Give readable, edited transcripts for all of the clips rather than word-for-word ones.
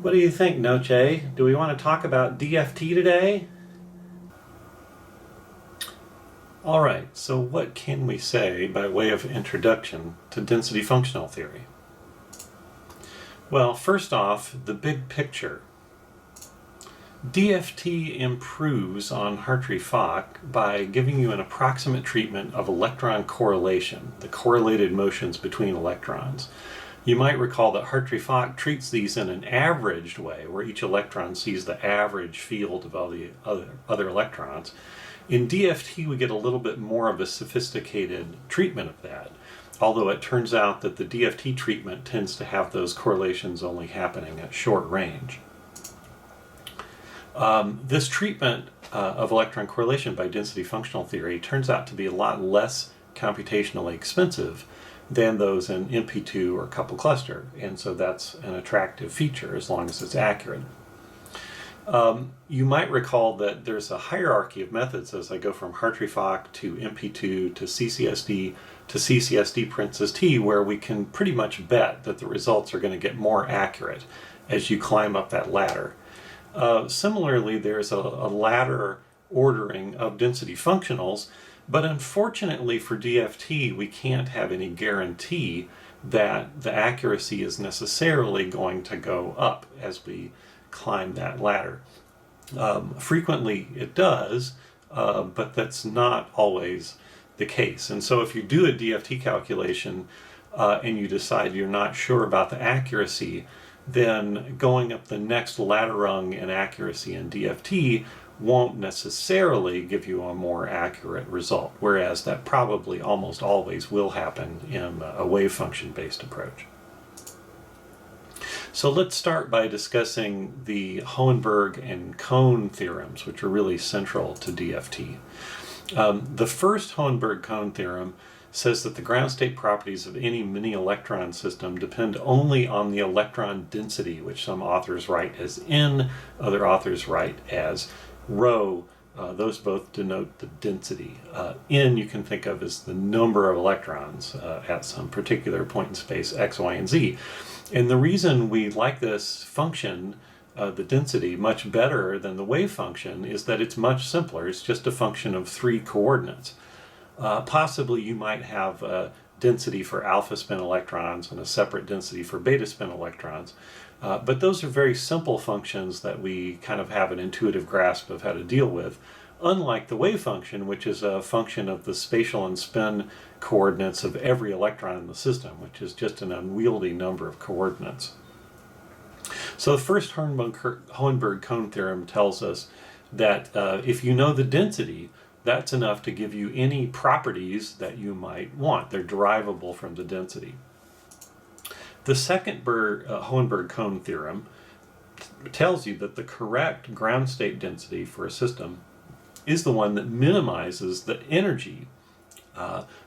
What do you think, Noche? Do we want to talk about DFT today? All right, so what can we say by way of introduction to density functional theory? Well, first off, the big picture. DFT improves on Hartree-Fock by giving you an approximate treatment of electron correlation, the correlated motions between electrons. You might recall that Hartree-Fock treats these in an averaged way, where each electron sees the average field of all the other electrons. In DFT, we get a little bit more of a sophisticated treatment of that, although it turns out that the DFT treatment tends to have those correlations only happening at short range. This treatment of electron correlation by density functional theory turns out to be a lot less computationally expensive than those in MP2 or couple cluster, and so that's an attractive feature as long as it's accurate. You might recall that there's a hierarchy of methods as I go from Hartree-Fock to MP2 to CCSD to CCSD Princess T, where we can pretty much bet that the results are going to get more accurate as you climb up that ladder. Similarly, there's a ladder ordering of density functionals, but unfortunately for DFT, we can't have any guarantee that the accuracy is necessarily going to go up as we climb that ladder. Frequently it does, but that's not always the case. And so if you do a DFT calculation and you decide you're not sure about the accuracy, then going up the next ladder rung in accuracy in DFT won't necessarily give you a more accurate result, whereas that probably almost always will happen in a wave function based approach. So let's start by discussing the Hohenberg and Kohn theorems, which are really central to DFT. The first Hohenberg-Kohn theorem says that the ground state properties of any mini-electron system depend only on the electron density, which some authors write as N, other authors write as rho. Those both denote the density. N you can think of as the number of electrons at some particular point in space, x, y, and z. And the reason we like this function, the density, much better than the wave function is that it's much simpler. It's just a function of 3 coordinates. Possibly you might have a density for alpha spin electrons and a separate density for beta spin electrons. But those are very simple functions that we kind of have an intuitive grasp of how to deal with, unlike the wave function, which is a function of the spatial and spin coordinates of every electron in the system, which is just an unwieldy number of coordinates. So the first Hohenberg-Kohn theorem tells us that if you know the density, that's enough to give you any properties that you might want. They're derivable from the density. The second Hohenberg-Kohn theorem tells you that the correct ground state density for a system is the one that minimizes the energy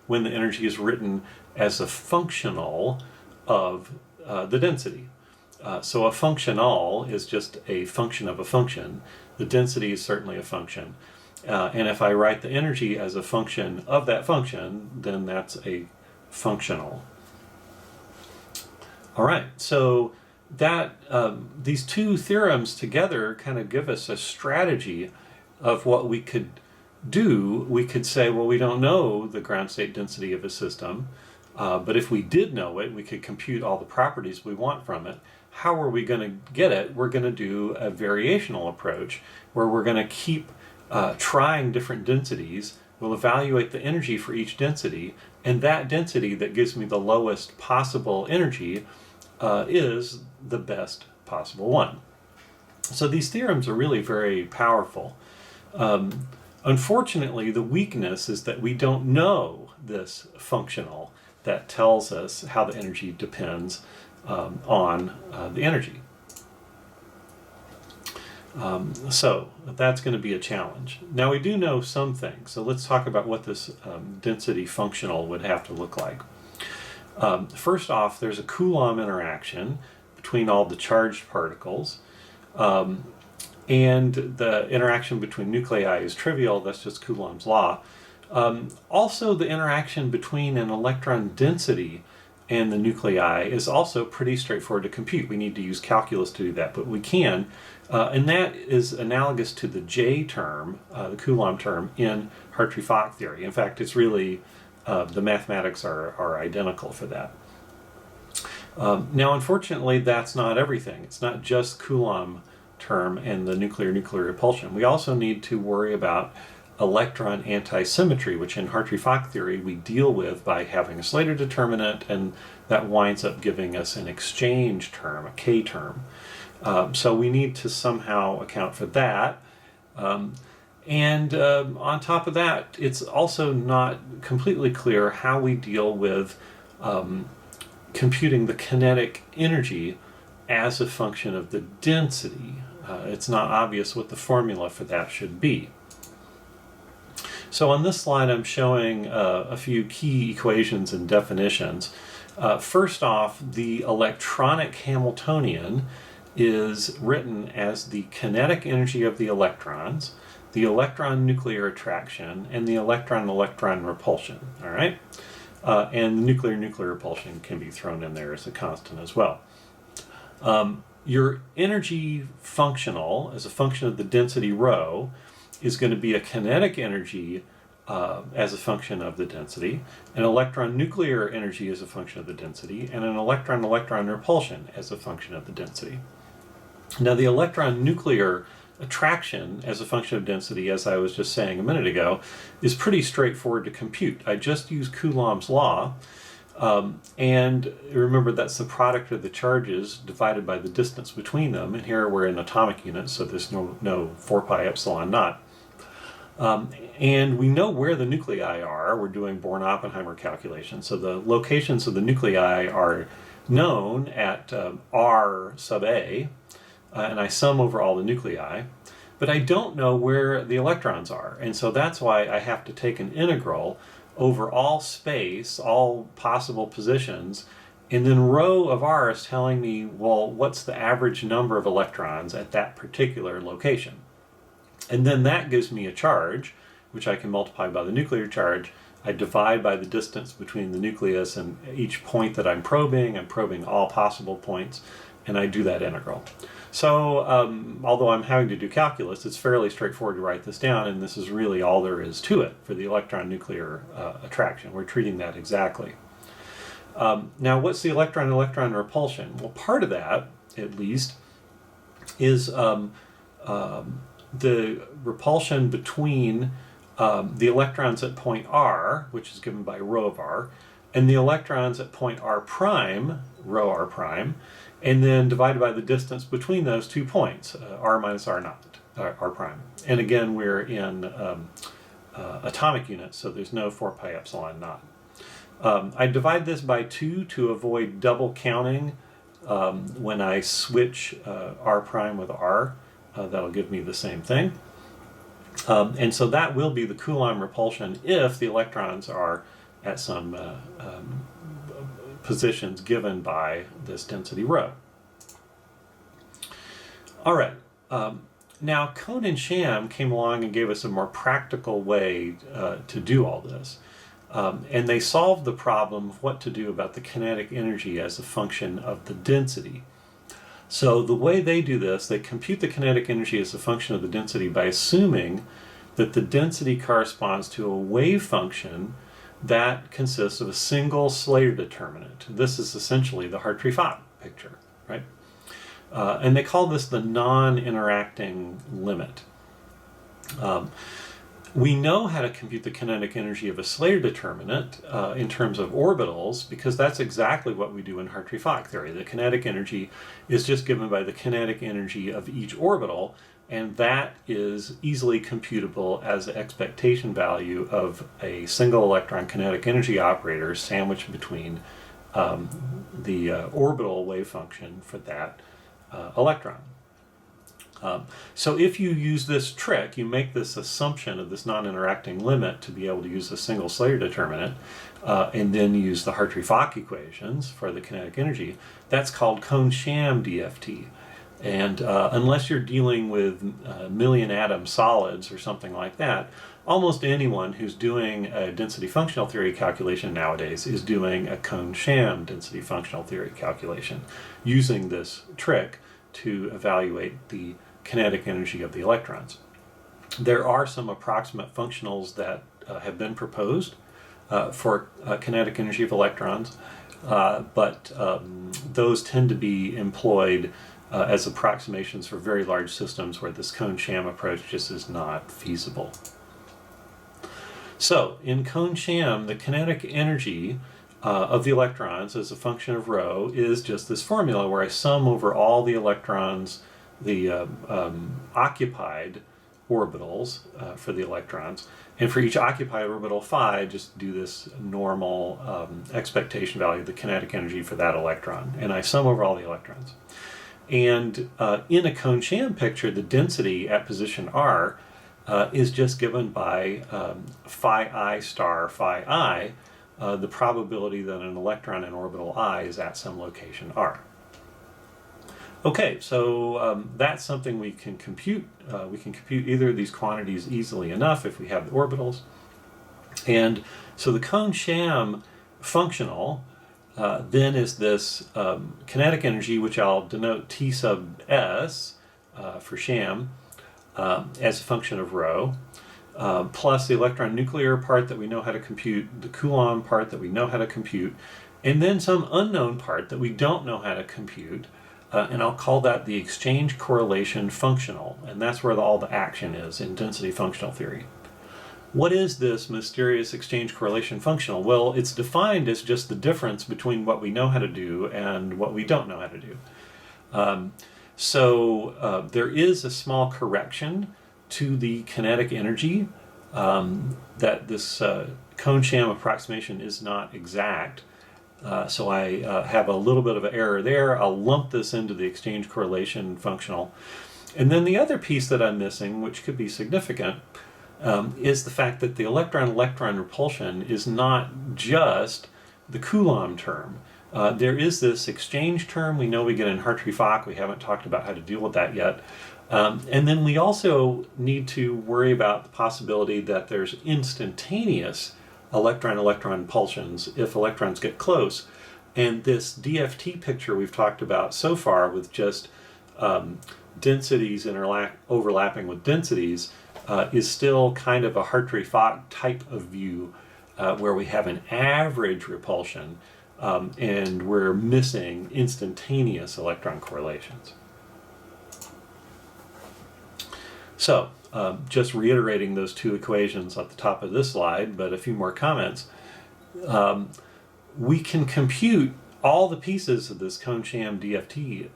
when the energy is written as a functional of the density. So a functional is just a function of a function. The density is certainly a function. And if I write the energy as a function of that function, then that's a functional. All right, so that these two theorems together kind of give us a strategy of what we could do. We could say, well, we don't know the ground state density of a system, but if we did know it, we could compute all the properties we want from it. How are we going to get it? We're going to do a variational approach where we're going to keep trying different densities. We'll evaluate the energy for each density, and that density that gives me the lowest possible energy is the best possible one. So these theorems are really very powerful. Unfortunately, the weakness is that we don't know this functional that tells us how the energy depends on the energy. So that's going to be a challenge. Now we do know some things, so let's talk about what this density functional would have to look like. First off, there's a Coulomb interaction between all the charged particles, and the interaction between nuclei is trivial. That's just Coulomb's law. Also, the interaction between an electron density and the nuclei is also pretty straightforward to compute. We need to use calculus to do that, but we can. And that is analogous to the J term, the Coulomb term, in Hartree-Fock theory. In fact, it's really, the mathematics are identical for that. Now, unfortunately, that's not everything. It's not just Coulomb term and the nuclear-nuclear repulsion. We also need to worry about electron antisymmetry, which in Hartree-Fock theory we deal with by having a Slater determinant, and that winds up giving us an exchange term, a K term. So we need to somehow account for that. And on top of that, it's also not completely clear how we deal with computing the kinetic energy as a function of the density. It's not obvious what the formula for that should be. So on this slide I'm showing a few key equations and definitions. First off, the electronic Hamiltonian is written as the kinetic energy of the electrons, the electron nuclear attraction, and the electron-electron repulsion. All right? And the nuclear-nuclear repulsion can be thrown in there as a constant as well. Your energy functional, as a function of the density rho, is going to be a kinetic energy as a function of the density, an electron-nuclear energy as a function of the density, and an electron-electron repulsion as a function of the density. Now, the electron-nuclear attraction as a function of density, as I was just saying a minute ago, is pretty straightforward to compute. I just use Coulomb's law, and remember that's the product of the charges divided by the distance between them, and here we're in atomic units, so there's no 4 pi epsilon naught. And we know where the nuclei are. We're doing Born-Oppenheimer calculations, so the locations of the nuclei are known at R sub A, and I sum over all the nuclei, but I don't know where the electrons are, and so that's why I have to take an integral over all space, all possible positions, and then rho of R is telling me, well, what's the average number of electrons at that particular location? And then that gives me a charge, which I can multiply by the nuclear charge. I divide by the distance between the nucleus and each point that I'm probing all possible points, and I do that integral. So, although I'm having to do calculus, it's fairly straightforward to write this down, and this is really all there is to it for the electron-nuclear attraction. We're treating that exactly. Now, what's the electron-electron repulsion? Well, part of that, at least, is the repulsion between the electrons at point R, which is given by rho of R, and the electrons at point R prime, rho R prime, and then divided by the distance between those 2 points, R minus R naught, R prime. And again, we're in atomic units, so there's no 4 pi epsilon naught. I divide this by 2 to avoid double counting when I switch R prime with R. That'll give me the same thing. And so that will be the Coulomb repulsion if the electrons are at some positions given by this density rho. All right. Now, Kohn and Sham came along and gave us a more practical way to do all this. And they solved the problem of what to do about the kinetic energy as a function of the density. So the way they do this, they compute the kinetic energy as a function of the density by assuming that the density corresponds to a wave function that consists of a single Slater determinant. This is essentially the Hartree-Fock picture, right? And they call this the non-interacting limit. We know how to compute the kinetic energy of a Slater determinant in terms of orbitals, because that's exactly what we do in Hartree-Fock theory. The kinetic energy is just given by the kinetic energy of each orbital, and that is easily computable as the expectation value of a single electron kinetic energy operator sandwiched between the orbital wave function for that electron. So if you use this trick, you make this assumption of this non-interacting limit to be able to use a single Slater determinant, and then use the Hartree-Fock equations for the kinetic energy, that's called Kohn-Sham DFT. And unless you're dealing with million atom solids or something like that, almost anyone who's doing a density functional theory calculation nowadays is doing a Kohn-Sham density functional theory calculation using this trick to evaluate the kinetic energy of the electrons. There are some approximate functionals that have been proposed for kinetic energy of electrons, but those tend to be employed as approximations for very large systems where this Kohn-Sham approach just is not feasible. So in Kohn-Sham, the kinetic energy of the electrons as a function of rho is just this formula where I sum over all the electrons, the occupied orbitals for the electrons, and for each occupied orbital phi, just do this normal expectation value of the kinetic energy for that electron, and I sum over all the electrons. And in a Kohn-Sham picture, the density at position r is just given by phi I star phi I, the probability that an electron in orbital I is at some location r. Okay, so that's something we can compute. We can compute either of these quantities easily enough if we have the orbitals. And so the Kohn-Sham functional then is this kinetic energy, which I'll denote T sub s for Sham as a function of rho, plus the electron nuclear part that we know how to compute, the Coulomb part that we know how to compute, and then some unknown part that we don't know how to compute. And I'll call that the exchange correlation functional, and that's where all the action is in density functional theory. What is this mysterious exchange correlation functional? Well, it's defined as just the difference between what we know how to do and what we don't know how to do. So there is a small correction to the kinetic energy, that this Kohn-Sham approximation is not exact. So I have a little bit of an error there. I'll lump this into the exchange correlation functional. And then the other piece that I'm missing, which could be significant, is the fact that the electron-electron repulsion is not just the Coulomb term. There is this exchange term we know we get in Hartree-Fock. We haven't talked about how to deal with that yet. And then we also need to worry about the possibility that there's instantaneous electron-electron repulsions if electrons get close. And this DFT picture we've talked about so far with just densities overlapping with densities is still kind of a Hartree-Fock type of view where we have an average repulsion and we're missing instantaneous electron correlations. So, just reiterating those two equations at the top of this slide, but a few more comments. We can compute all the pieces of this Kohn-Sham DFT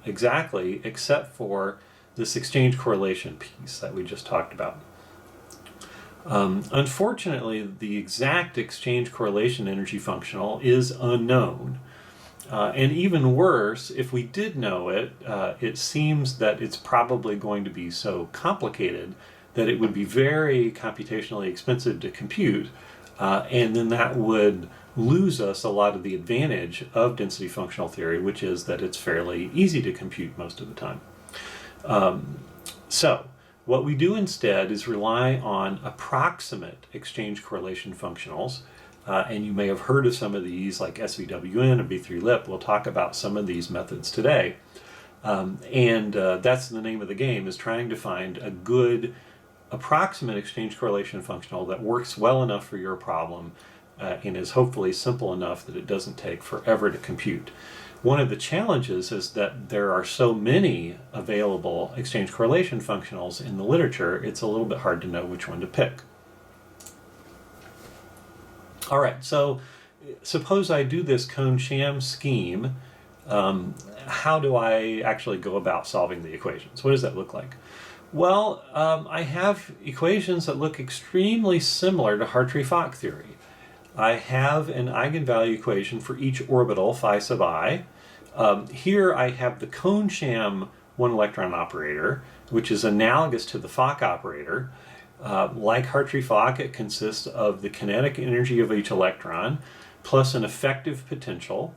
exactly, except for this exchange correlation piece that we just talked about. Unfortunately, the exact exchange correlation energy functional is unknown. And even worse, if we did know it, it seems that it's probably going to be so complicated that it would be very computationally expensive to compute, and then that would lose us a lot of the advantage of density functional theory, which is that it's fairly easy to compute most of the time. So what we do instead is rely on approximate exchange correlation functionals. And you may have heard of some of these, like SVWN or B3-LIP. We'll talk about some of these methods today. That's the name of the game, is trying to find a good approximate exchange correlation functional that works well enough for your problem and is hopefully simple enough that it doesn't take forever to compute. One of the challenges is that there are so many available exchange correlation functionals in the literature, it's a little bit hard to know which one to pick. All right, so suppose I do this Kohn-Sham scheme. How do I actually go about solving the equations? What does that look like? Well, I have equations that look extremely similar to Hartree-Fock theory. I have an eigenvalue equation for each orbital, phi sub I. Here I have the Kohn-Sham one-electron operator, which is analogous to the Fock operator. Like Hartree-Fock, it consists of the kinetic energy of each electron plus an effective potential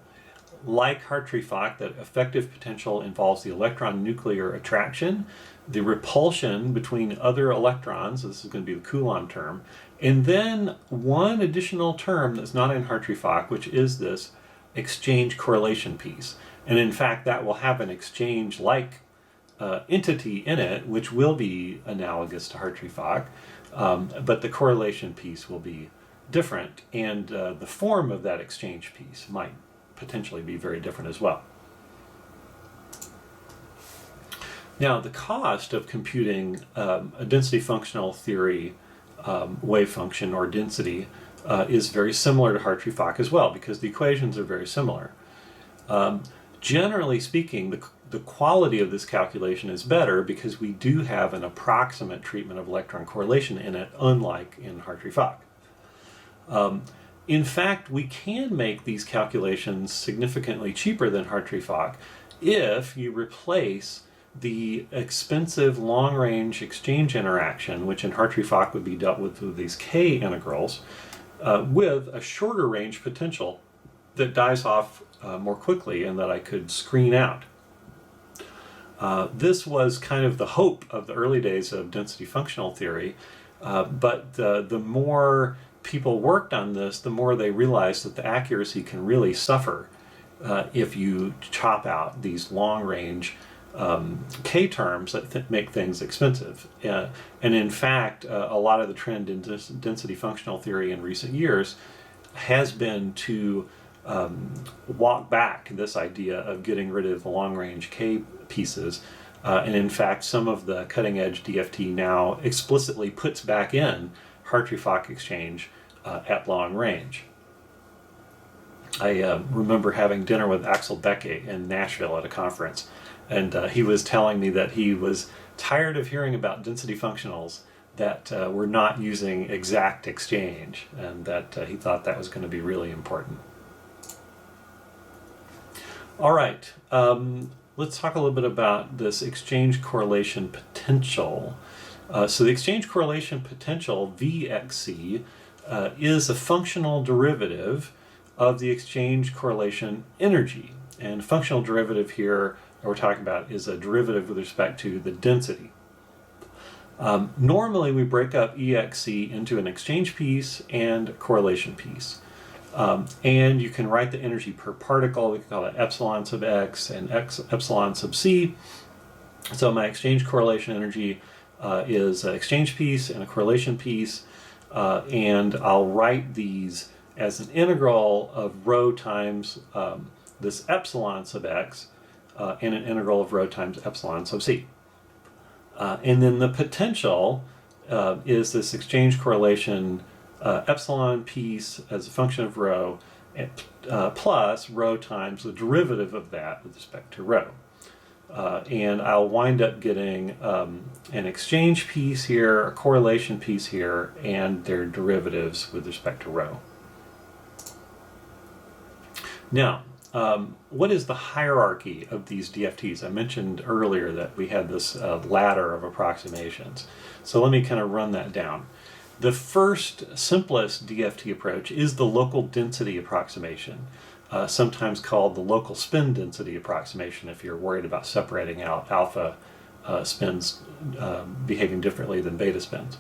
like Hartree-Fock, that effective potential involves the electron nuclear attraction, the repulsion between other electrons, this is going to be the Coulomb term, and then one additional term that's not in Hartree-Fock, which is this exchange correlation piece. And in fact, that will have an exchange-like entity in it, which will be analogous to Hartree-Fock, but the correlation piece will be different, and the form of that exchange piece might potentially be very different as well. Now, the cost of computing a density functional theory wave function or density is very similar to Hartree-Fock as well, because the equations are very similar. Generally speaking, the quality of this calculation is better because we do have an approximate treatment of electron correlation in it, unlike in Hartree-Fock. In fact, we can make these calculations significantly cheaper than Hartree-Fock if you replace the expensive long-range exchange interaction, which in Hartree-Fock would be dealt with these K integrals, with a shorter range potential that dies off more quickly and that I could screen out. This was kind of the hope of the early days of density functional theory, but the more people worked on this, the more they realized that the accuracy can really suffer if you chop out these long-range K terms that make things expensive. And in fact, a lot of the trend in density functional theory in recent years has been to walk back this idea of getting rid of the long-range K pieces. And in fact, some of the cutting-edge DFT now explicitly puts back in Hartree-Fock exchange at long range. I remember having dinner with Axel Becke in Nashville at a conference, and he was telling me that he was tired of hearing about density functionals that were not using exact exchange, and that he thought that was going to be really important. All right, let's talk a little bit about this exchange correlation potential. So the exchange correlation potential, Vxc, is a functional derivative of the exchange correlation energy. And functional derivative here that we're talking about is a derivative with respect to the density. Normally we break up Exc into an exchange piece and a correlation piece. And you can write the energy per particle. We can call it epsilon sub x and epsilon sub c. So my exchange correlation energy is an exchange piece and a correlation piece. And I'll write these as an integral of rho times this epsilon sub x and an integral of rho times epsilon sub c. And then the potential is this exchange correlation epsilon piece as a function of rho plus rho times the derivative of that with respect to rho. And I'll wind up getting an exchange piece here, a correlation piece here, and their derivatives with respect to rho. Now, what is the hierarchy of these DFTs? I mentioned earlier that we had this ladder of approximations. So let me kind of run that down. The first, simplest DFT approach is the local density approximation, sometimes called the local spin density approximation if you're worried about separating out alpha spins behaving differently than beta spins.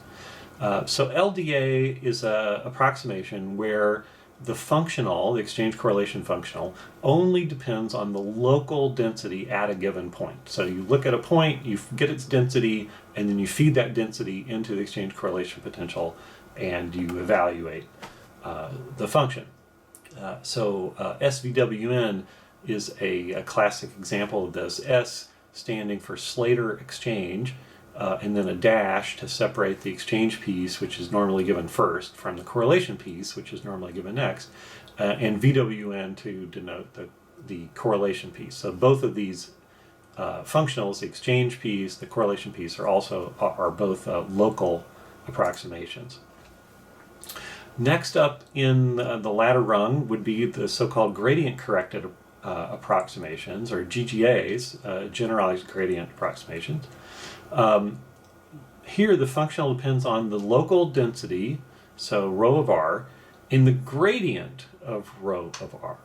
So LDA is an approximation where the functional, the exchange correlation functional, only depends on the local density at a given point. So you look at a point, you get its density, and then you feed that density into the exchange correlation potential, and you evaluate the function. So SVWN is a classic example of this. S standing for Slater exchange, and then a dash to separate the exchange piece, which is normally given first, from the correlation piece, which is normally given next, and VWN to denote the correlation piece. So both of these functionals, the exchange piece, the correlation piece, are both local approximations. Next up in the ladder rung would be the so-called gradient corrected approximations, or GGAs, generalized gradient approximations. Here the functional depends on the local density, so rho of r, in the gradient of rho of r.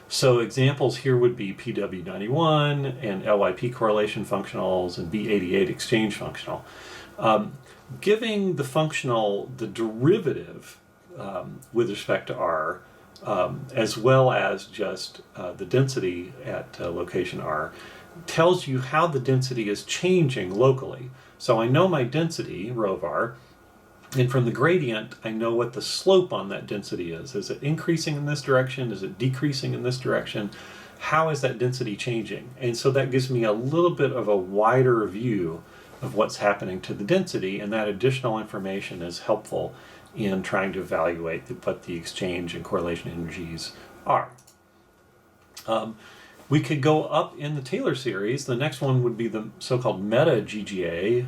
So examples here would be PW91 and LYP correlation functionals and B88 exchange functional. Giving the functional the derivative with respect to R, as well as just the density at location R, tells you how the density is changing locally. So I know my density, rho of R, and from the gradient, I know what the slope on that density is. Is it increasing in this direction? Is it decreasing in this direction? How is that density changing? And so that gives me a little bit of a wider view of what's happening to the density, and that additional information is helpful in trying to evaluate what the exchange and correlation energies are. We could go up in the Taylor series. The next one would be the so-called Meta-GGA,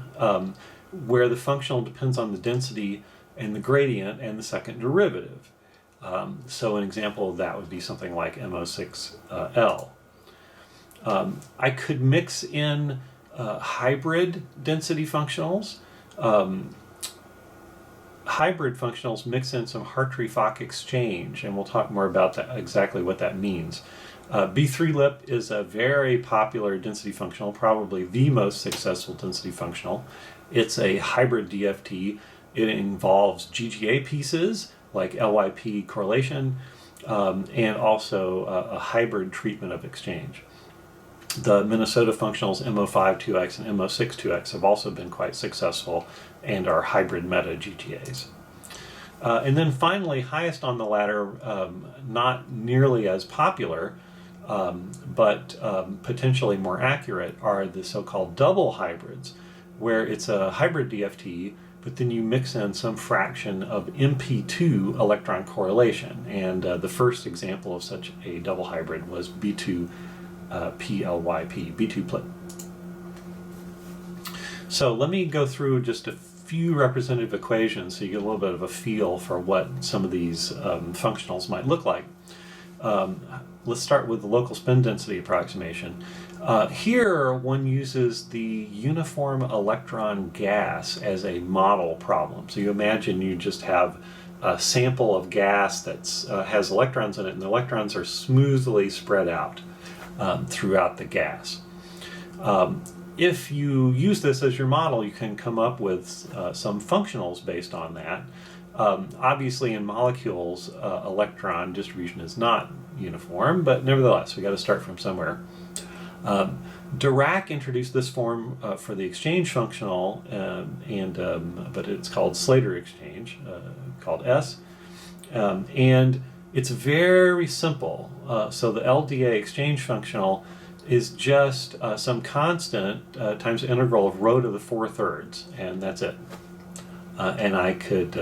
where the functional depends on the density and the gradient and the second derivative. So an example of that would be something like MO6L. I could mix in hybrid density functionals. Hybrid functionals mix in some Hartree-Fock exchange, and we'll talk more about that, exactly what that means. B3-lip is a very popular density functional, probably the most successful density functional. It's a hybrid DFT. It involves GGA pieces like LYP correlation and also a hybrid treatment of exchange. The Minnesota functionals MO5-2X and MO6-2X have also been quite successful and are hybrid Meta-GGAs. And then finally, highest on the ladder, not nearly as popular, but potentially more accurate, are the so-called double hybrids, where it's a hybrid DFT, but then you mix in some fraction of MP2 electron correlation. And the first example of such a double hybrid was B2 PLYP, B2-PLIP. So let me go through just a few representative equations so you get a little bit of a feel for what some of these functionals might look like. Let's start with the local spin density approximation. Here one uses the uniform electron gas as a model problem. So you imagine you just have a sample of gas that has electrons in it, and the electrons are smoothly spread out throughout the gas. If you use this as your model, you can come up with some functionals based on that. Obviously in molecules, electron distribution is not uniform, but nevertheless, we got to start from somewhere. Dirac introduced this form for the exchange functional, but it's called Slater exchange, called S, and it's very simple. So the LDA exchange functional is just some constant times the integral of rho to the 4/3, and that's it. And I could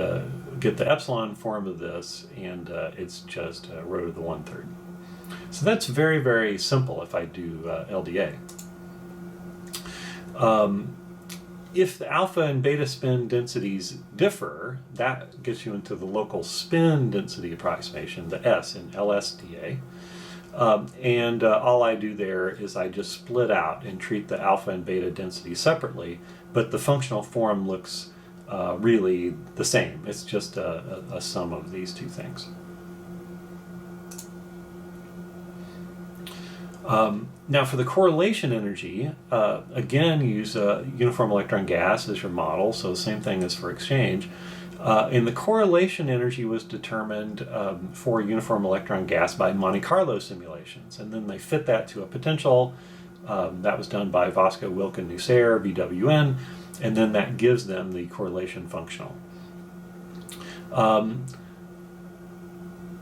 get the epsilon form of this, and it's just rho to the 1/3. So that's very, very simple if I do LDA. If the alpha and beta spin densities differ, that gets you into the local spin density approximation, the S in LSDA. And all I do there is I just split out and treat the alpha and beta density separately, but the functional form looks really the same. It's just a sum of these two things. Now for the correlation energy, again use a uniform electron gas as your model, so the same thing as for exchange. And the correlation energy was determined for uniform electron gas by Monte Carlo simulations, and then they fit that to a potential. That was done by Vasco, Wilk, and Nusair, VWN, and then that gives them the correlation functional.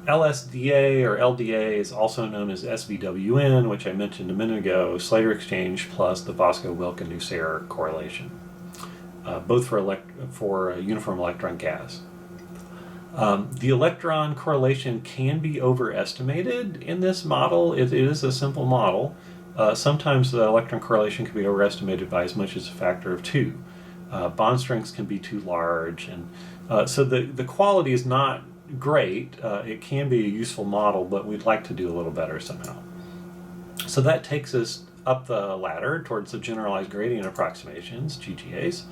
LSDA or LDA is also known as SVWN, which I mentioned a minute ago, Slater exchange plus the Vasco, Wilk, and Nusair correlation, both for a uniform electron gas. The electron correlation can be overestimated in this model. It is a simple model. Sometimes the electron correlation can be overestimated by as much as a factor of 2. Bond strengths can be too large, and so the quality is not great. It can be a useful model, but we'd like to do a little better somehow. So that takes us up the ladder towards the generalized gradient approximations, GGAs.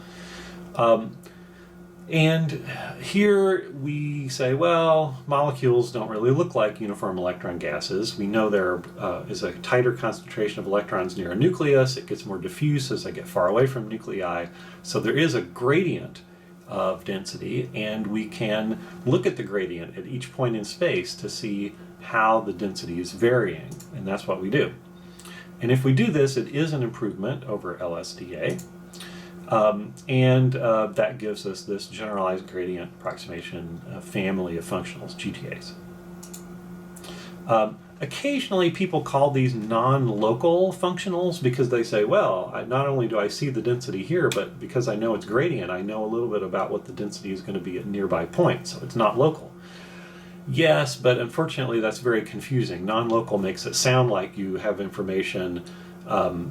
And here we say, well, molecules don't really look like uniform electron gases. We know there is a tighter concentration of electrons near a nucleus. It gets more diffuse as they get far away from nuclei. So there is a gradient of density, and we can look at the gradient at each point in space to see how the density is varying, and that's what we do. And if we do this, it is an improvement over LSDA. That gives us this generalized gradient approximation family of functionals, GGAs. Occasionally people call these non-local functionals because they say, well, not only do I see the density here, but because I know it's gradient, I know a little bit about what the density is going to be at nearby points, so it's not local. Yes, but unfortunately that's very confusing. Non-local makes it sound like you have information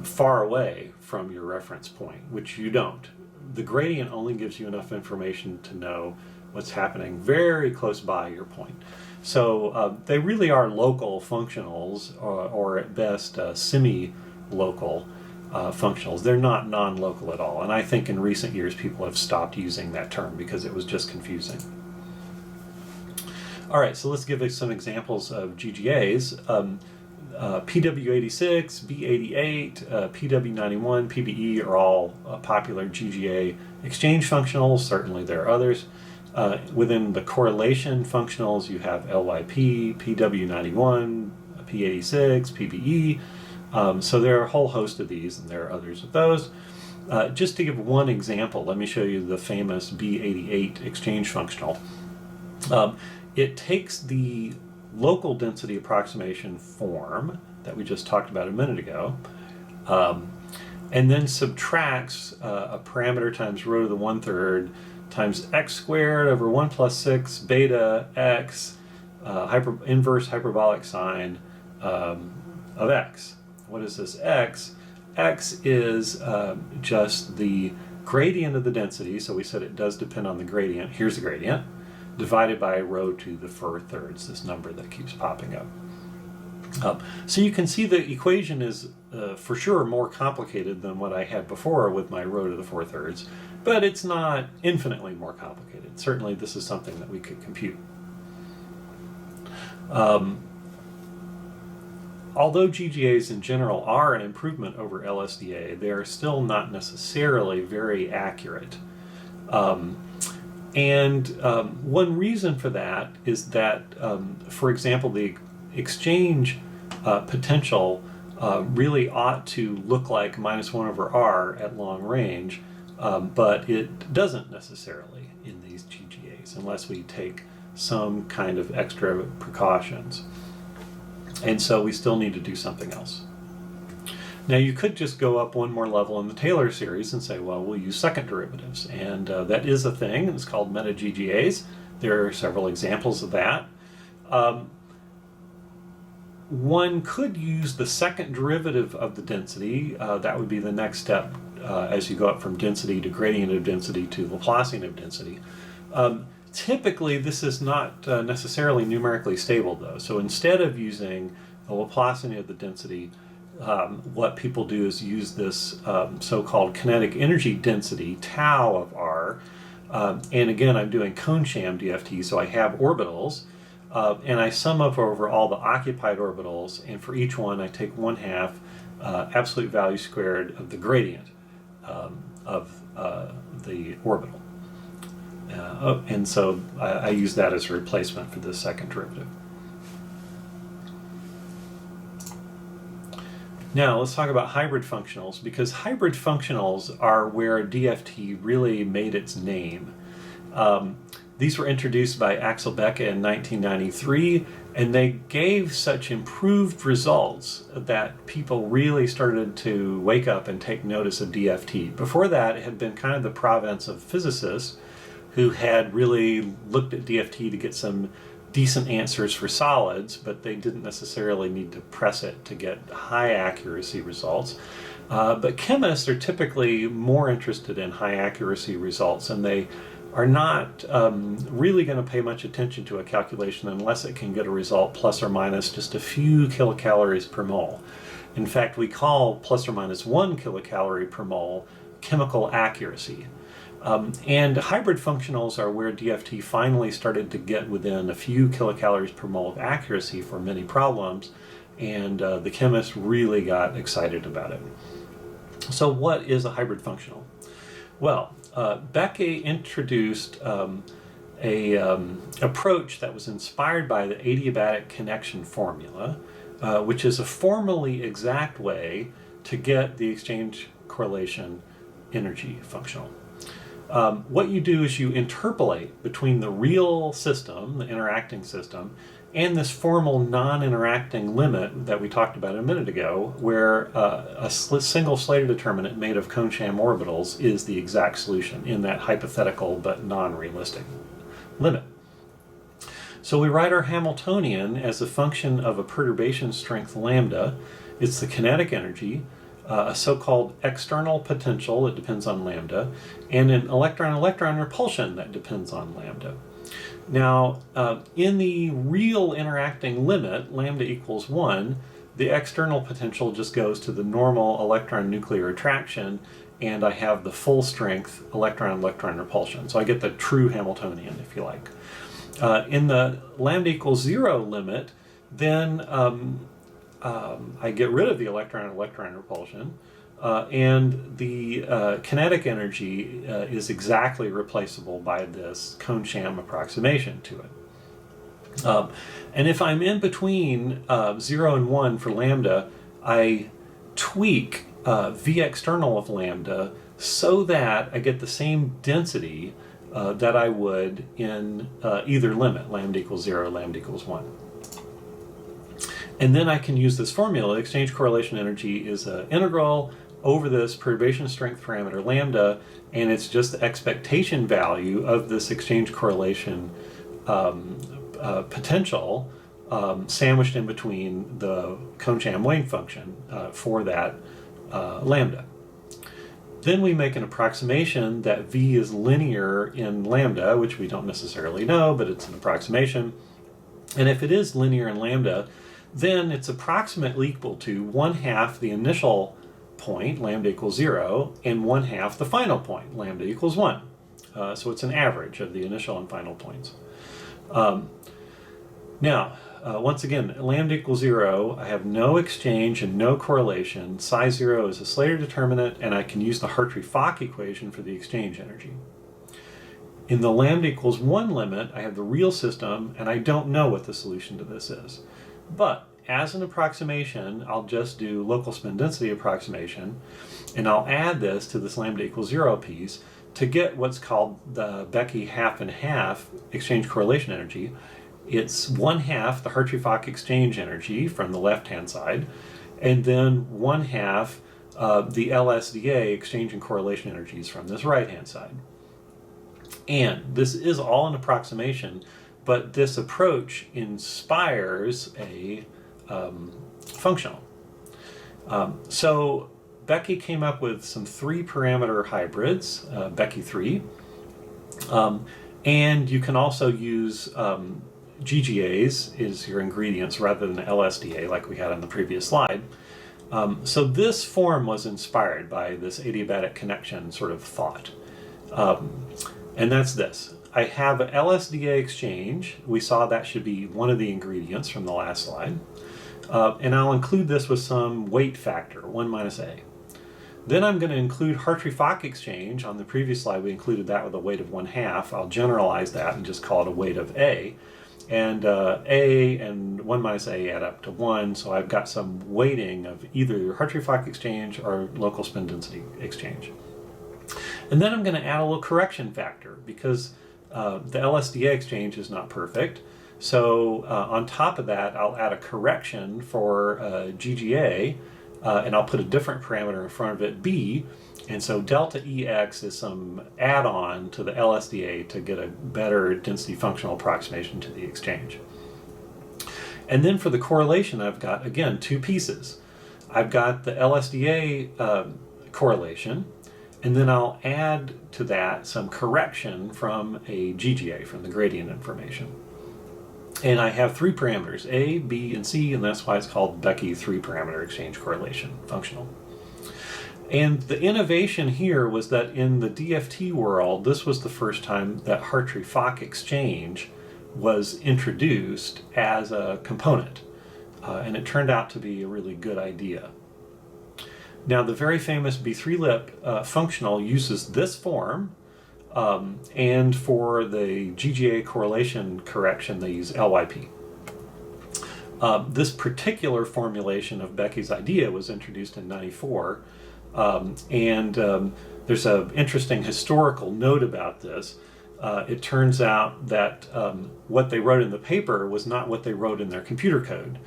far away from your reference point, which you don't. The gradient only gives you enough information to know what's happening very close by your point. So they really are local functionals, or at best semi-local functionals. They're not non-local at all. And I think in recent years people have stopped using that term because it was just confusing. All right, so let's give some examples of GGAs. PW86, B88, PW91, PBE are all popular GGA exchange functionals. Certainly there are others. Within the correlation functionals, you have LYP, PW91, P86, PBE. So there are a whole host of these, and there are others of those. Just to give one example, let me show you the famous B88 exchange functional. It takes the local density approximation form that we just talked about a minute ago, and then subtracts a parameter times rho to the 1/3 times x squared over 1 plus 6 beta x inverse hyperbolic sine of x. What is this x? X is just the gradient of the density, so we said it does depend on the gradient. Here's the gradient, divided by rho to the 4/3, this number that keeps popping up. So you can see the equation is for sure more complicated than what I had before with my rho to the 4/3, but it's not infinitely more complicated. Certainly this is something that we could compute. Although GGAs in general are an improvement over LSDA, they are still not necessarily very accurate. One reason for that is that, for example, the exchange potential really ought to look like -1/r at long range, but it doesn't necessarily in these GGAs unless we take some kind of extra precautions. And so we still need to do something else. Now you could just go up one more level in the Taylor series and say, well, we'll use second derivatives. And that is a thing, and it's called Meta-GGAs. There are several examples of that. One could use the second derivative of the density. That would be the next step as you go up from density to gradient of density to Laplacian of density. Typically, this is not necessarily numerically stable, though. So instead of using the Laplacian of the density, what people do is use this so-called kinetic energy density, tau of r. And again, I'm doing Kohn-Sham DFT, so I have orbitals. And I sum up over all the occupied orbitals, and for each one I take 1/2 absolute value squared of the gradient of the orbital. And so I use that as a replacement for the second derivative. Now let's talk about hybrid functionals, because hybrid functionals are where DFT really made its name. These were introduced by Axel Becke in 1993, and they gave such improved results that people really started to wake up and take notice of DFT. Before that, it had been kind of the province of physicists who had really looked at DFT to get some decent answers for solids, but they didn't necessarily need to press it to get high accuracy results. But chemists are typically more interested in high accuracy results, and they are not really going to pay much attention to a calculation unless it can get a result plus or minus just a few kilocalories per mole. In fact, we call plus or minus 1 kilocalorie per mole chemical accuracy. And hybrid functionals are where DFT finally started to get within a few kilocalories per mole of accuracy for many problems, and the chemists really got excited about it. So what is a hybrid functional? Well, Becke introduced a approach that was inspired by the adiabatic connection formula, which is a formally exact way to get the exchange correlation energy functional. What you do is you interpolate between the real system, the interacting system, and this formal non-interacting limit that we talked about a minute ago, where a single Slater determinant made of Kohn-Sham orbitals is the exact solution in that hypothetical but non-realistic limit. So we write our Hamiltonian as a function of a perturbation strength lambda. It's the kinetic energy, a so-called external potential that depends on lambda, and an electron-electron repulsion that depends on lambda. Now, in the real interacting limit, lambda equals 1, the external potential just goes to the normal electron-nuclear attraction, and I have the full strength electron-electron repulsion. So I get the true Hamiltonian, if you like. In the lambda equals 0 limit, then I get rid of the electron-electron repulsion, and the kinetic energy is exactly replaceable by this Kohn-Sham approximation to it. And if I'm in between 0 and 1 for lambda, I tweak V external of lambda so that I get the same density that I would in either limit, lambda equals 0, lambda equals 1. And then I can use this formula. Exchange correlation energy is an integral over this perturbation strength parameter lambda, and it's just the expectation value of this exchange correlation potential sandwiched in between the Kohn-Sham wave function for that lambda. Then we make an approximation that V is linear in lambda, which we don't necessarily know, but it's an approximation. And if it is linear in lambda, then it's approximately equal to 1/2 the initial point, lambda equals 0, and 1/2 the final point, lambda equals 1. So it's an average of the initial and final points. Now, once again, lambda equals 0, I have no exchange and no correlation. Psi 0 is a Slater determinant, and I can use the Hartree-Fock equation for the exchange energy. In the lambda equals 1 limit, I have the real system, and I don't know what the solution to this is. But as an approximation, I'll just do local spin density approximation, and I'll add this to this lambda equals 0 piece to get what's called the Becke half and half exchange correlation energy. It's 1/2 the Hartree-Fock exchange energy from the left-hand side, and then 1/2 the LSDA exchange and correlation energies from this right-hand side. And this is all an approximation, but this approach inspires a functional. So Becke came up with some 3-parameter hybrids, Becke 3, and you can also use GGAs is your ingredients rather than LSDA like we had on the previous slide. So this form was inspired by this adiabatic connection sort of thought. And that's this. I have an LSDA exchange. We saw that should be one of the ingredients from the last slide. And I'll include this with some weight factor, 1 minus A. Then I'm going to include Hartree-Fock exchange. On the previous slide, we included that with a weight of 1/2. I'll generalize that and just call it a weight of A. And A and 1 minus A add up to 1, so I've got some weighting of either Hartree-Fock exchange or local spin density exchange. And then I'm going to add a little correction factor because the LSDA exchange is not perfect. So on top of that, I'll add a correction for GGA, and I'll put a different parameter in front of it, B. And so delta EX is some add-on to the LSDA to get a better density functional approximation to the exchange. And then for the correlation, I've got, again, 2 pieces. I've got the LSDA correlation, and then I'll add to that some correction from a GGA, from the gradient information. And I have 3 parameters, A, B, and C, and that's why it's called Becke 3-parameter exchange correlation functional. And the innovation here was that in the DFT world, this was the first time that Hartree-Fock exchange was introduced as a component. And it turned out to be a really good idea. Now, the very famous B3-lip functional uses this form, and for the GGA correlation correction, they use LYP. This particular formulation of Becke's idea was introduced in '94, there's an interesting historical note about this. It turns out that what they wrote in the paper was not what they wrote in their computer code.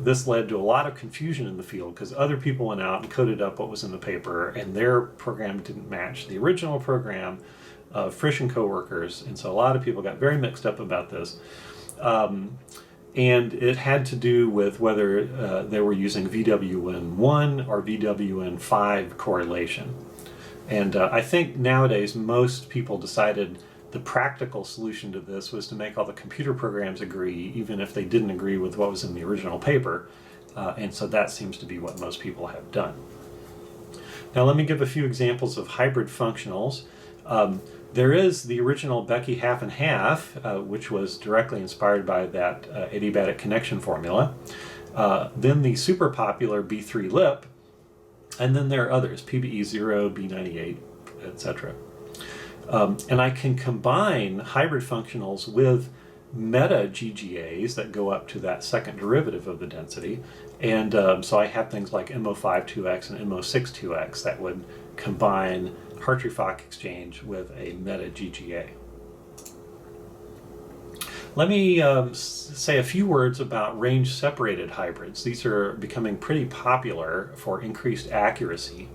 This led to a lot of confusion in the field because other people went out and coded up what was in the paper, and their program didn't match the original program of Frisch and coworkers, and so a lot of people got very mixed up about this. And it had to do with whether they were using VWN1 or VWN5 correlation. And I think nowadays most people decided the practical solution to this was to make all the computer programs agree, even if they didn't agree with what was in the original paper. And so that seems to be what most people have done. Now let me give a few examples of hybrid functionals. There is the original Becke half and half, which was directly inspired by that adiabatic connection formula. Then the super popular B3-lip, and then there are others, PBE0, B98, etc. And I can combine hybrid functionals with Meta-GGAs that go up to that second derivative of the density. And so I have things like MO5-2x and MO6-2x that would combine Hartree-Fock exchange with a Meta-GGA. Let me say a few words about range-separated hybrids. These are becoming pretty popular for increased accuracy.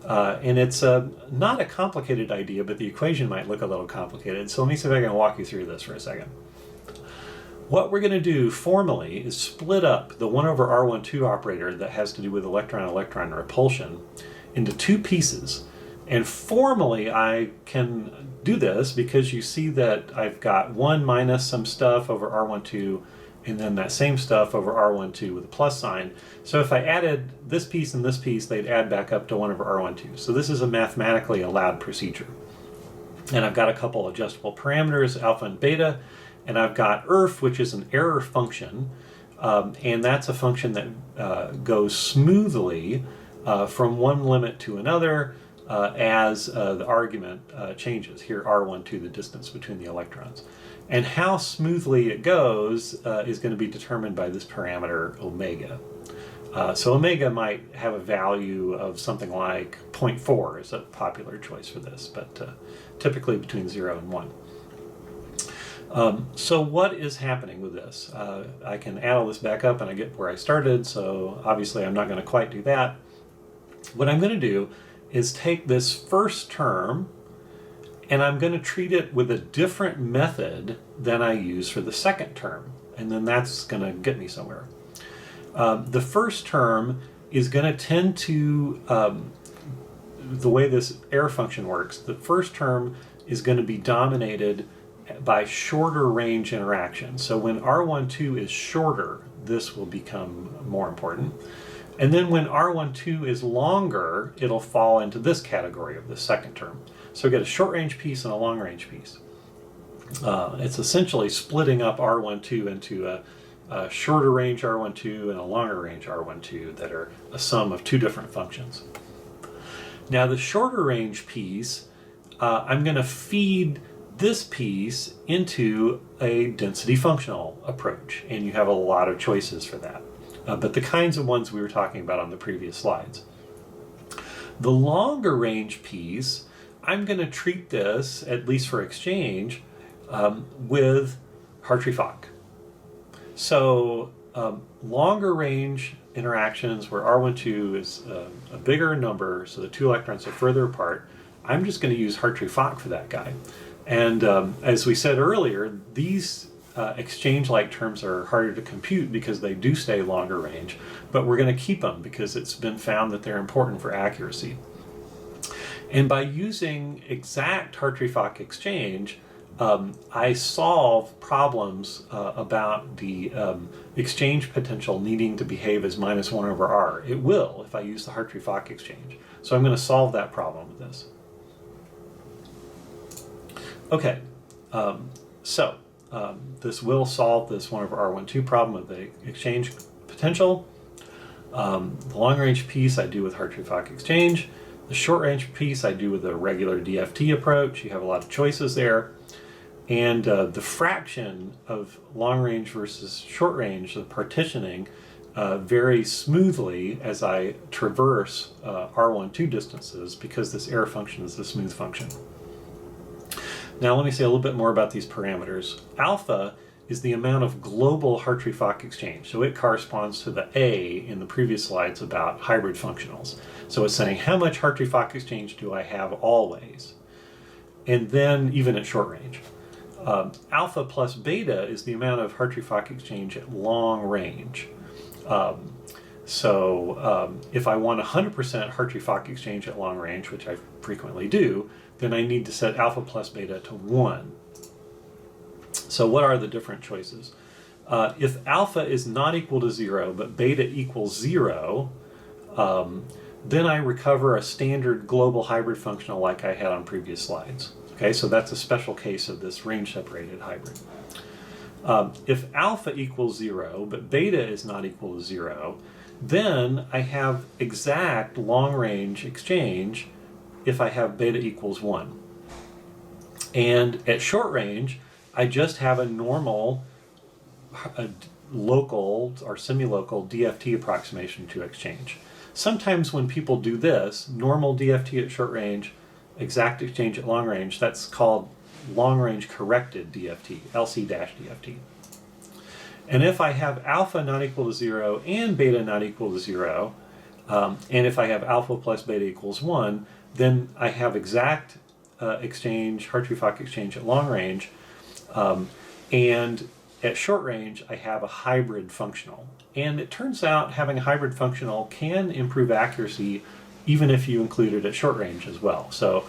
And it's not a complicated idea, but the equation might look a little complicated. So let me see if I can walk you through this for a second. What we're going to do formally is split up the 1 over R12 operator that has to do with electron-electron repulsion into two pieces. And formally, I can do this because you see that I've got 1 minus some stuff over R12, and then that same stuff over R12 with a plus sign. So if I added this piece and this piece, they'd add back up to 1 over R12. So this is a mathematically allowed procedure. And I've got a couple adjustable parameters, alpha and beta, and I've got ERF, which is an error function, and that's a function that goes smoothly from one limit to another, as the argument changes. Here R12, the distance between the electrons. And how smoothly it goes is going to be determined by this parameter omega. So omega might have a value of something like 0.4 is a popular choice for this, but typically between 0 and 1. So what is happening with this? I can add all this back up and I get where I started, so obviously I'm not going to quite do that. What I'm going to do is take this first term and I'm going to treat it with a different method than I use for the second term, and then that's going to get me somewhere. The first term is going to tend to, the way this error function works, the first term is going to be dominated by shorter range interactions. So when R12 is shorter, this will become more important. And then when R12 is longer, it'll fall into this category of the second term. So we get a short range piece and a long range piece. It's essentially splitting up R12 into a shorter range R12 and a longer range R12 that are a sum of two different functions. Now the shorter range piece, I'm going to feed this piece into a density functional approach, and you have a lot of choices for that. But the kinds of ones we were talking about on the previous slides. The longer range piece, I'm going to treat this, at least for exchange, with Hartree-Fock. So longer range interactions where R12 is a bigger number, so the two electrons are further apart, I'm just going to use Hartree-Fock for that guy. And as we said earlier, these exchange-like terms are harder to compute because they do stay longer range, but we're going to keep them because it's been found that they're important for accuracy. And by using exact Hartree-Fock exchange, I solve problems about the exchange potential needing to behave as minus 1 over r. It will if I use the Hartree-Fock exchange. So I'm going to solve that problem with this. Okay, this will solve this 1 over r12 problem of the exchange potential. The long-range piece I do with Hartree-Fock exchange. The short-range piece I do with a regular DFT approach. You have a lot of choices there. And the fraction of long-range versus short-range, the partitioning, varies smoothly as I traverse r12 distances because this error function is a smooth function. Now let me say a little bit more about these parameters. Alpha is the amount of global Hartree-Fock exchange. So it corresponds to the A in the previous slides about hybrid functionals. So it's saying how much Hartree-Fock exchange do I have always? And then even at short range. Alpha plus beta is the amount of Hartree-Fock exchange at long range. If I want 100% Hartree-Fock exchange at long range, which I frequently do, then I need to set alpha plus beta to 1. So what are the different choices? If alpha is not equal to 0, but beta equals 0, then I recover a standard global hybrid functional like I had on previous slides. Okay, so that's a special case of this range-separated hybrid. If alpha equals 0, but beta is not equal to 0, then I have exact long-range exchange if I have beta equals 1. And at short range, I just have a normal local or semi-local DFT approximation to exchange. Sometimes when people do this, normal DFT at short range, exact exchange at long range, that's called long range corrected DFT, LC-DFT. And if I have alpha not equal to 0 and beta not equal to 0, and if I have alpha plus beta equals 1, then I have exact exchange, Hartree-Fock exchange at long range, and at short range I have a hybrid functional. And it turns out having a hybrid functional can improve accuracy even if you include it at short range as well. So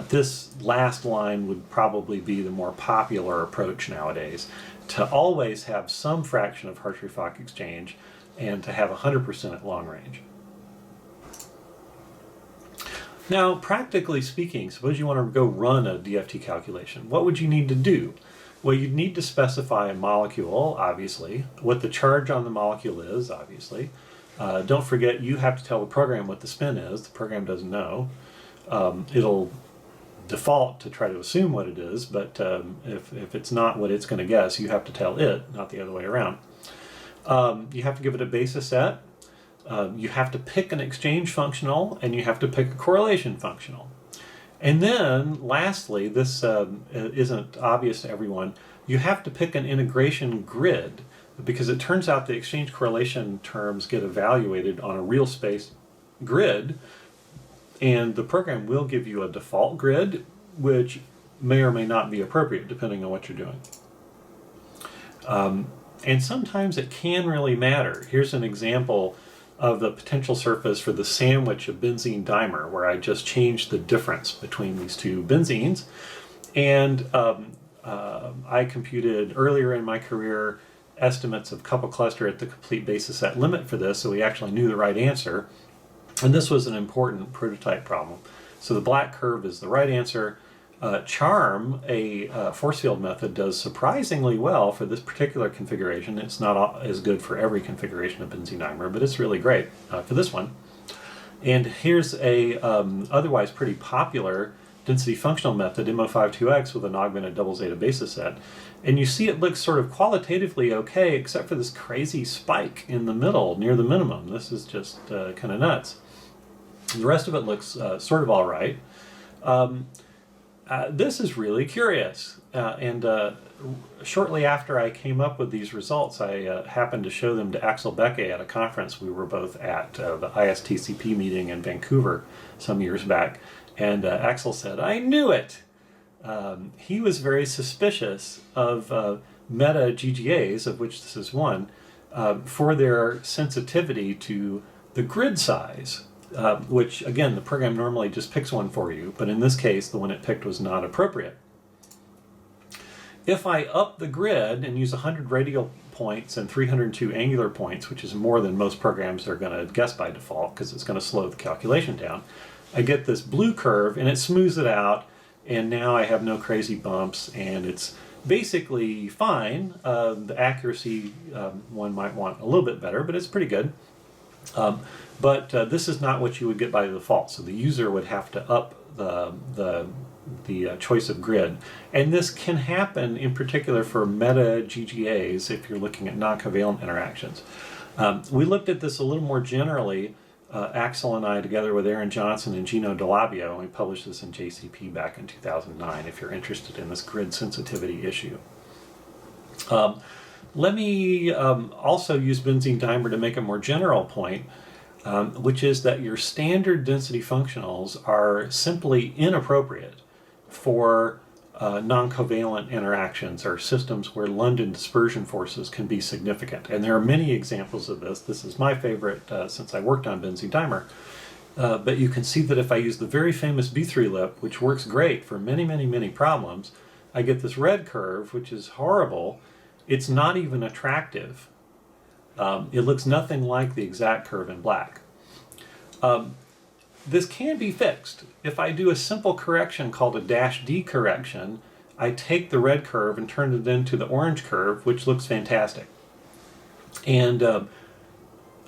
this last line would probably be the more popular approach nowadays, to always have some fraction of Hartree-Fock exchange and to have 100% at long range. Now, practically speaking, suppose you want to go run a DFT calculation. What would you need to do? Well, you'd need to specify a molecule, obviously, what the charge on the molecule is, obviously. Don't forget, you have to tell the program what the spin is. The program doesn't know. It'll default to try to assume what it is, but if it's not what it's going to guess, you have to tell it, not the other way around. You have to give it a basis set. You have to pick an exchange functional, and you have to pick a correlation functional. And then, lastly, this isn't obvious to everyone, you have to pick an integration grid, because it turns out the exchange correlation terms get evaluated on a real space grid, and the program will give you a default grid, which may or may not be appropriate depending on what you're doing. And sometimes it can really matter. Here's an example of the potential surface for the sandwich of benzene dimer, where I just changed the difference between these two benzenes. And I computed earlier in my career estimates of couple cluster at the complete basis set limit for this, so we actually knew the right answer. And this was an important prototype problem. So the black curve is the right answer. Charm, a force field method, does surprisingly well for this particular configuration. It's not as good for every configuration of benzene dimer, but it's really great for this one. And here's a otherwise pretty popular density functional method, MO52X, with an augmented double zeta basis set. And you see it looks sort of qualitatively okay, except for this crazy spike in the middle near the minimum. This is just kind of nuts. The rest of it looks sort of all right. This is really curious. Shortly after I came up with these results, I happened to show them to Axel Becke at a conference we were both at, the ISTCP meeting in Vancouver some years back. And Axel said, "I knew it!" He was very suspicious of Meta-GGAs, of which this is one, for their sensitivity to the grid size. Which, again, the program normally just picks one for you, but in this case, the one it picked was not appropriate. If I up the grid and use 100 radial points and 302 angular points, which is more than most programs are going to guess by default because it's going to slow the calculation down, I get this blue curve and it smooths it out, and now I have no crazy bumps and it's basically fine. The accuracy one might want a little bit better, but it's pretty good. But this is not what you would get by default, so the user would have to up the choice of grid. And this can happen in particular for Meta-GGAs if you're looking at non-covalent interactions. We looked at this a little more generally, Axel and I, together with Aaron Johnson and Gino Delabio, and we published this in JCP back in 2009 if you're interested in this grid sensitivity issue. Let me also use benzene dimer to make a more general point, which is that your standard density functionals are simply inappropriate for non-covalent interactions or systems where London dispersion forces can be significant. And there are many examples of this. This is my favorite since I worked on benzene dimer. But you can see that if I use the very famous B3 lip, which works great for many, many, many problems, I get this red curve, which is horrible. It's not even attractive. It looks nothing like the exact curve in black. This can be fixed. If I do a simple correction called a -D correction, I take the red curve and turn it into the orange curve, which looks fantastic. And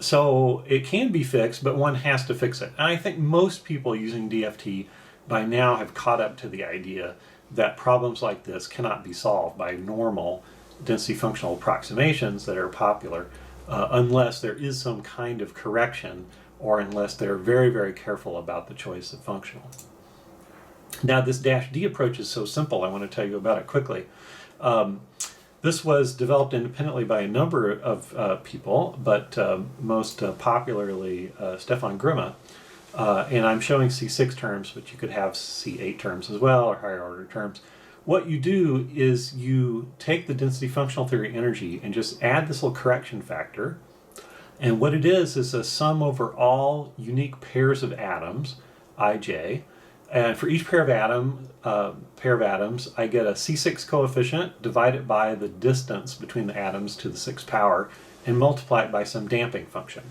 so it can be fixed, but one has to fix it. And I think most people using DFT by now have caught up to the idea that problems like this cannot be solved by normal density functional approximations that are popular unless there is some kind of correction, or unless they're very, very careful about the choice of functional. Now, this -D approach is so simple, I want to tell you about it quickly. This was developed independently by a number of people, but most popularly Stefan Grimme. And I'm showing C6 terms, but you could have C8 terms as well, or higher order terms. What you do is you take the density functional theory energy and just add this little correction factor. And what it is a sum over all unique pairs of atoms, ij. And for each pair of atoms, I get a C6 coefficient, divide it by the distance between the atoms to the 6th power, and multiply it by some damping function.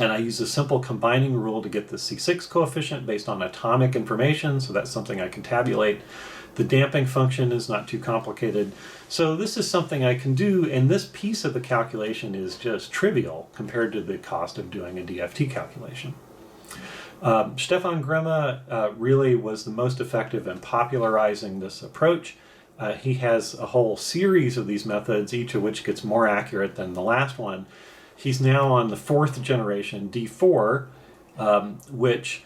And I use a simple combining rule to get the C6 coefficient based on atomic information, so that's something I can tabulate. The damping function is not too complicated. So this is something I can do, and this piece of the calculation is just trivial compared to the cost of doing a DFT calculation. Stefan Grimme really was the most effective in popularizing this approach. He has a whole series of these methods, each of which gets more accurate than the last one. He's now on the 4th generation, D4, which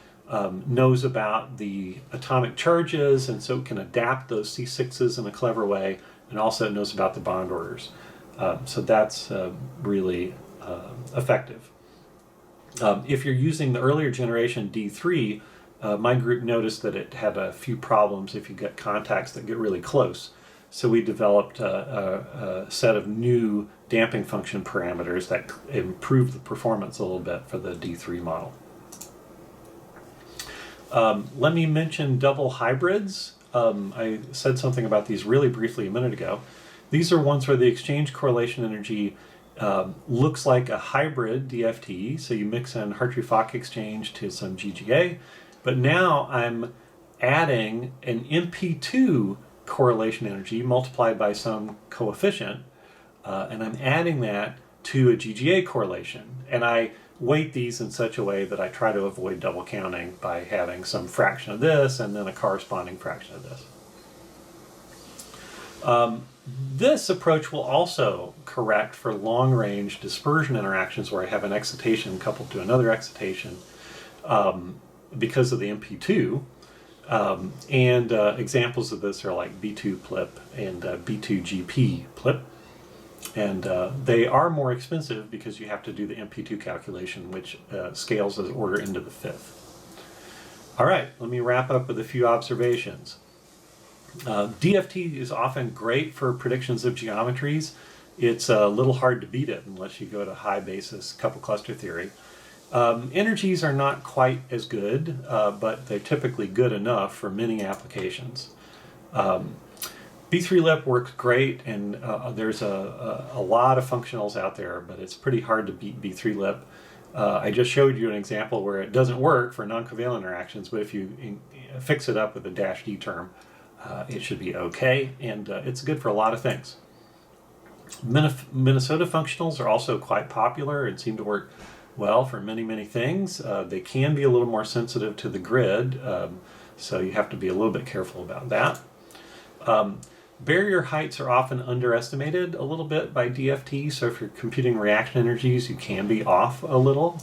knows about the atomic charges, and so it can adapt those C6s in a clever way, and also knows about the bond orders. So that's really effective. If you're using the earlier generation D3, my group noticed that it had a few problems if you get contacts that get really close. So we developed a set of new damping function parameters that improved the performance a little bit for the D3 model. Let me mention double hybrids. I said something about these really briefly a minute ago. These are ones where the exchange correlation energy looks like a hybrid DFT, so you mix in Hartree-Fock exchange to some GGA, but now I'm adding an MP2 correlation energy multiplied by some coefficient, and I'm adding that to a GGA correlation. And I weight these in such a way that I try to avoid double counting by having some fraction of this and then a corresponding fraction of this. This approach will also correct for long-range dispersion interactions where I have an excitation coupled to another excitation because of the MP2. Examples of this are like B2 PLIP and B2GP PLIP. And they are more expensive because you have to do the MP2 calculation, which scales as order into the 5th. All right, let me wrap up with a few observations. DFT is often great for predictions of geometries. It's a little hard to beat it unless you go to high basis couple cluster theory. Energies are not quite as good, but they're typically good enough for many applications. B3-lip works great, and there's a lot of functionals out there, but it's pretty hard to beat B3-lip. I just showed you an example where it doesn't work for non-covalent interactions, but if you fix it up with a -D term, it should be okay, and it's good for a lot of things. Minnesota functionals are also quite popular and seem to work well for many, many things. They can be a little more sensitive to the grid, so you have to be a little bit careful about that. Barrier heights are often underestimated a little bit by DFT, so if you're computing reaction energies, you can be off a little.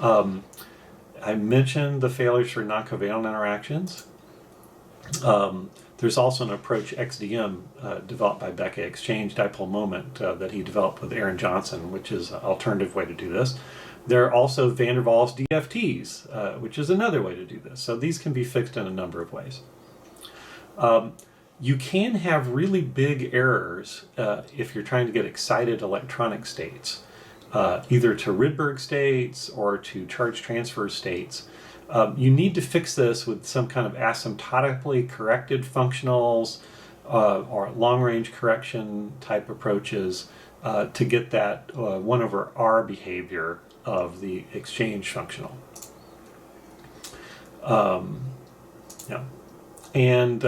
I mentioned the failures for non-covalent interactions. There's also an approach XDM developed by Becke, exchange dipole moment, that he developed with Aaron Johnson, which is an alternative way to do this. There are also van der Waals DFTs, which is another way to do this. So these can be fixed in a number of ways. You can have really big errors if you're trying to get excited electronic states, either to Rydberg states or to charge transfer states. You need to fix this with some kind of asymptotically corrected functionals or long-range correction type approaches to get that 1 over R behavior of the exchange functional. Yeah. And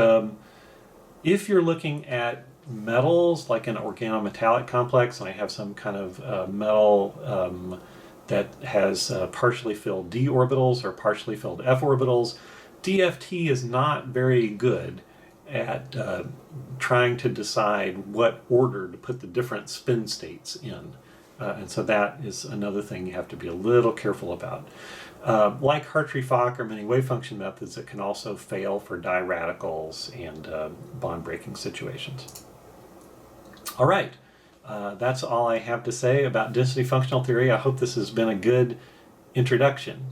if you're looking at metals, like an organometallic complex, and I have some kind of metal that has partially filled d orbitals or partially filled f orbitals, DFT is not very good at trying to decide what order to put the different spin states in. And so that is another thing you have to be a little careful about. Like Hartree-Fock or many wave function methods, it can also fail for diradicals and bond breaking situations. All right, that's all I have to say about density functional theory. I hope this has been a good introduction.